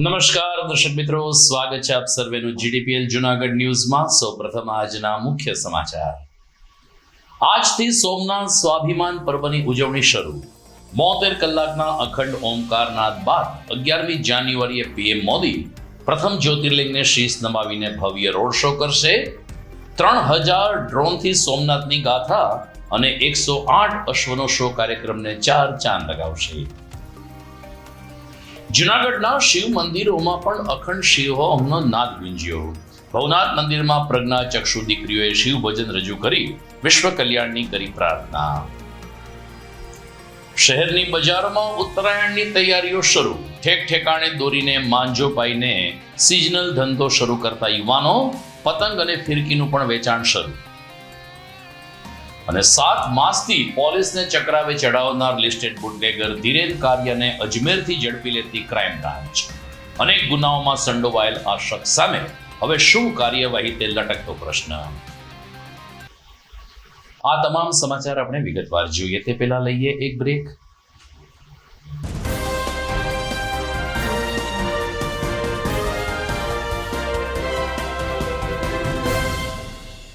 નમસ્કાર દર્શક મિત્રો, સ્વાગત છે આપ સર્વેનું જીડીપીએલ જુનાગઢ ન્યૂઝમાં. સૌપ્રથમ આજના મુખ્ય સમાચાર. આજથી સોમનાથ સ્વાભિમાન પર્વની ઉજવણી શરૂ. 72 કલાકના અખંડ ઓમકારનાદ બાદ 11મી જાન્યુઆરીએ પીએમ મોદી પ્રથમ જ્યોતિર્લિંગને શીશ નમાવીને ભવ્ય રોડ શો કરશે. 3000 ડ્રોનથી સોમનાથની ગાથા અને 108 અશ્વનો શો કાર્યક્રમને 4 ચાંદ લગાવશે. જુનાગઢના શિવ મંદિરોમાં પણ અખંડ શિવહોમનો નાદ ગુંજ્યો. ભવનાથ મંદિરમાં પ્રજ્ઞાચક્ષુ દીકરીઓએ શિવ ભજન રજૂ કરી વિશ્વ કલ્યાણની કરી પ્રાર્થના. શહેરની બજારોમાં ઉત્તરાયણની તૈયારીઓ શરૂ. ઠેક ઠેકાણે દોરીને માંજો પાઈને સિઝનલ ધંધો શરૂ કરતા યુવાનો, પતંગ અને ફિરકીનું પણ વેચાણ શરૂ. અને 7 માસથી પોલીસને ચક્રાવે ચડાવનાર લિસ્ટેડ બુટલેગર ધીરેન કારિયાને અજમેરથી ઝડપી લેતી ક્રાઇમ બ્રાન્ચ. અનેક ગુનાઓમાં સંડોવાયેલ આ શખ્સ સામે હવે શું કાર્યવાહી તે લટકતો પ્રશ્ન. આ તમામ સમાચાર આપણે વિગતવાર જોઈએ તે પહેલા લઈએ એક બ્રેક.